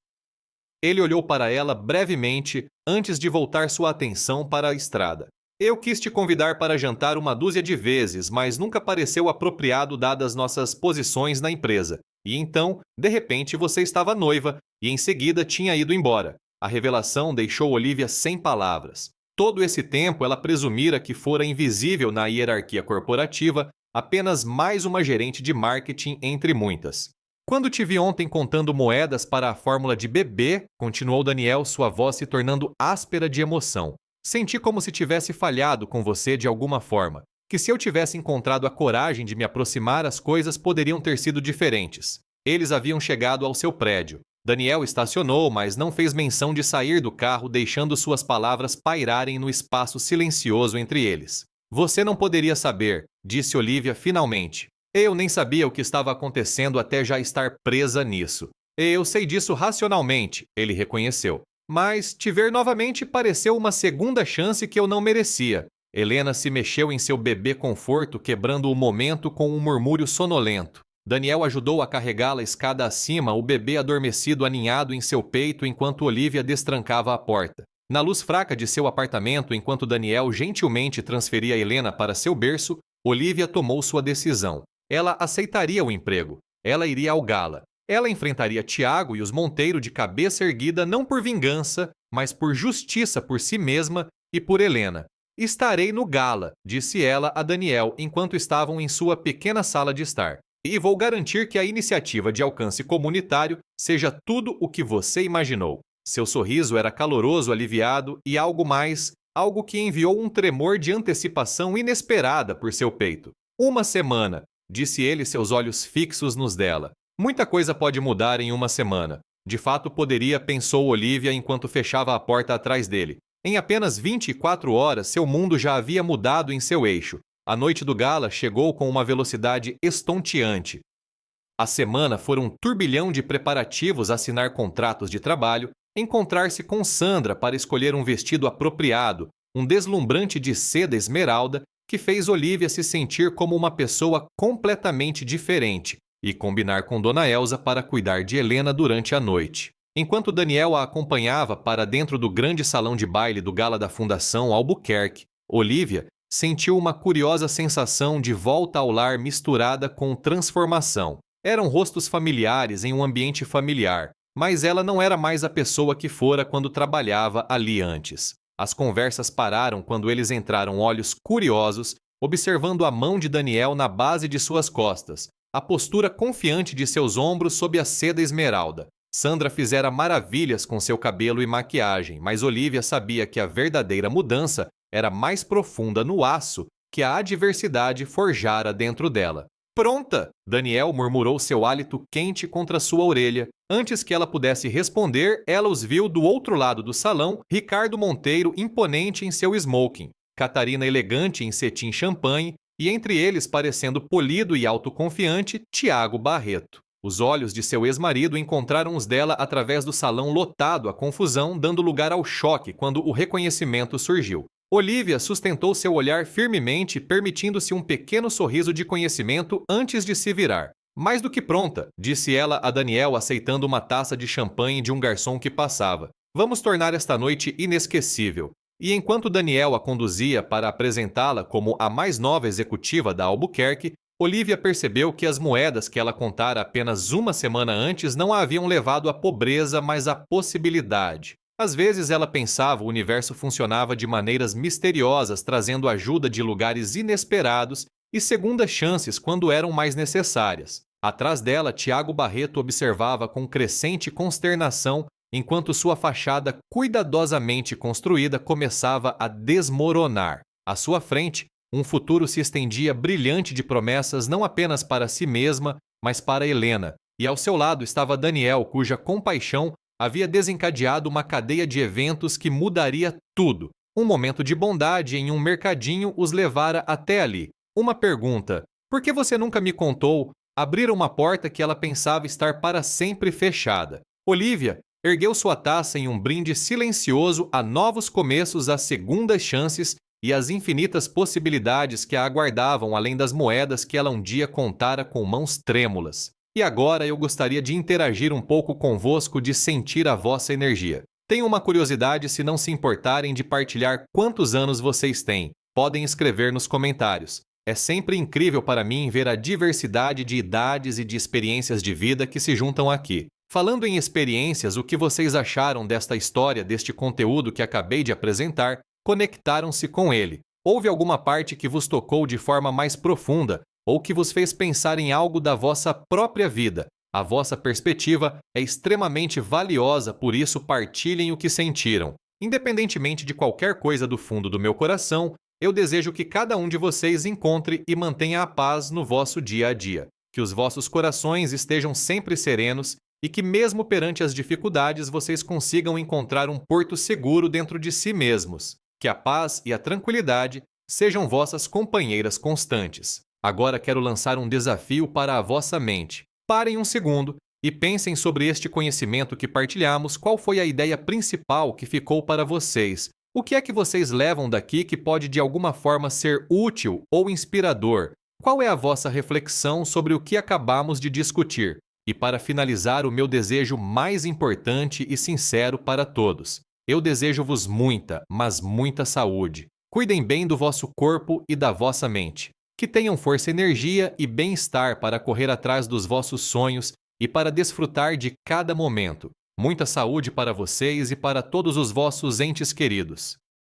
Ele olhou para ela brevemente antes de voltar sua atenção para a estrada. "Eu quis te convidar para jantar uma dúzia de vezes, mas nunca pareceu apropriado dadas nossas posições na empresa. E então, de repente, você estava noiva e em seguida tinha ido embora." A revelação deixou Olivia sem palavras. Todo esse tempo ela presumira que fora invisível na hierarquia corporativa, apenas mais uma gerente de marketing entre muitas. "Quando te vi ontem contando moedas para a fórmula de bebê", continuou Daniel, sua voz se tornando áspera de emoção. "Senti como se tivesse falhado com você de alguma forma. Que se eu tivesse encontrado a coragem de me aproximar, as coisas poderiam ter sido diferentes." Eles haviam chegado ao seu prédio. Daniel estacionou, mas não fez menção de sair do carro, deixando suas palavras pairarem no espaço silencioso entre eles. "Você não poderia saber", disse Olivia finalmente. "Eu nem sabia o que estava acontecendo até já estar presa nisso." "Eu sei disso racionalmente", ele reconheceu. "Mas te ver novamente pareceu uma segunda chance que eu não merecia." Helena se mexeu em seu bebê conforto, quebrando o momento com um murmúrio sonolento. Daniel ajudou a carregá-la escada acima, o bebê adormecido aninhado em seu peito enquanto Olivia destrancava a porta. Na luz fraca de seu apartamento, enquanto Daniel gentilmente transferia Helena para seu berço, Olivia tomou sua decisão. Ela aceitaria o emprego. Ela iria ao gala. Ela enfrentaria Tiago e os Monteiro de cabeça erguida não por vingança, mas por justiça por si mesma e por Helena. "Estarei no gala", disse ela a Daniel enquanto estavam em sua pequena sala de estar. "E vou garantir que a iniciativa de alcance comunitário seja tudo o que você imaginou." Seu sorriso era caloroso, aliviado e algo mais, algo que enviou um tremor de antecipação inesperada por seu peito. "Uma semana", disse ele, seus olhos fixos nos dela. "Muita coisa pode mudar em uma semana." De fato poderia, pensou Olivia enquanto fechava a porta atrás dele. Em apenas 24 horas, seu mundo já havia mudado em seu eixo. A noite do gala chegou com uma velocidade estonteante. A semana foi um turbilhão de preparativos: assinar contratos de trabalho, encontrar-se com Sandra para escolher um vestido apropriado, um deslumbrante de seda esmeralda que fez Olivia se sentir como uma pessoa completamente diferente, e combinar com Dona Elsa para cuidar de Helena durante a noite. Enquanto Daniel a acompanhava para dentro do grande salão de baile do gala da Fundação Albuquerque, Olivia sentiu uma curiosa sensação de volta ao lar misturada com transformação. Eram rostos familiares em um ambiente familiar, mas ela não era mais a pessoa que fora quando trabalhava ali antes. As conversas pararam quando eles entraram, olhos curiosos, observando a mão de Daniel na base de suas costas, a postura confiante de seus ombros sob a seda esmeralda. Sandra fizera maravilhas com seu cabelo e maquiagem, mas Olivia sabia que a verdadeira mudança era mais profunda no aço que a adversidade forjara dentro dela. "Pronta!" Daniel murmurou, seu hálito quente contra sua orelha. Antes que ela pudesse responder, ela os viu do outro lado do salão, Ricardo Monteiro imponente em seu smoking, Catarina elegante em cetim champanhe e entre eles, parecendo polido e autoconfiante, Tiago Barreto. Os olhos de seu ex-marido encontraram os dela através do salão lotado, a confusão dando lugar ao choque quando o reconhecimento surgiu. Olivia sustentou seu olhar firmemente, permitindo-se um pequeno sorriso de conhecimento antes de se virar. "Mais do que pronta", disse ela a Daniel, aceitando uma taça de champanhe de um garçom que passava. "Vamos tornar esta noite inesquecível." E enquanto Daniel a conduzia para apresentá-la como a mais nova executiva da Albuquerque, Olivia percebeu que as moedas que ela contara apenas uma semana antes não a haviam levado à pobreza, mas à possibilidade. Às vezes ela pensava o universo funcionava de maneiras misteriosas, trazendo ajuda de lugares inesperados e segundas chances quando eram mais necessárias. Atrás dela, Tiago Barreto observava com crescente consternação enquanto sua fachada cuidadosamente construída começava a desmoronar. À sua frente, um futuro se estendia brilhante de promessas não apenas para si mesma, mas para Helena, e ao seu lado estava Daniel, cuja compaixão havia desencadeado uma cadeia de eventos que mudaria tudo. Um momento de bondade em um mercadinho os levara até ali. Uma pergunta: por que você nunca me contou? Abrira uma porta que ela pensava estar para sempre fechada. Olivia ergueu sua taça em um brinde silencioso a novos começos, às segundas chances e às infinitas possibilidades que a aguardavam além das moedas que ela um dia contara com mãos trêmulas. E agora eu gostaria de interagir um pouco convosco, de sentir a vossa energia. Tenho uma curiosidade, se não se importarem de partilhar quantos anos vocês têm. Podem escrever nos comentários. É sempre incrível para mim ver a diversidade de idades e de experiências de vida que se juntam aqui. Falando em experiências, o que vocês acharam desta história, deste conteúdo que acabei de apresentar? Conectaram-se com ele? Houve alguma parte que vos tocou de forma mais profunda ou que vos fez pensar em algo da vossa própria vida? A vossa perspectiva é extremamente valiosa, por isso partilhem o que sentiram. Independentemente de qualquer coisa do fundo do meu coração, eu desejo que cada um de vocês encontre e mantenha a paz no vosso dia a dia. Que os vossos corações estejam sempre serenos e que, mesmo perante as dificuldades, vocês consigam encontrar um porto seguro dentro de si mesmos. Que a paz e a tranquilidade sejam vossas companheiras constantes. Agora quero lançar um desafio para a vossa mente. Parem um segundo e pensem sobre este conhecimento que partilhamos. Qual foi a ideia principal que ficou para vocês? O que é que vocês levam daqui que pode de alguma forma ser útil ou inspirador? Qual é a vossa reflexão sobre o que acabamos de discutir? E para finalizar, o meu desejo mais importante e sincero para todos. Eu desejo-vos muita, mas muita saúde. Cuidem bem do vosso corpo e da vossa mente. Que tenham força, energia e bem-estar para correr atrás dos vossos sonhos e para desfrutar de cada momento. Muita saúde para vocês e para todos os vossos entes queridos.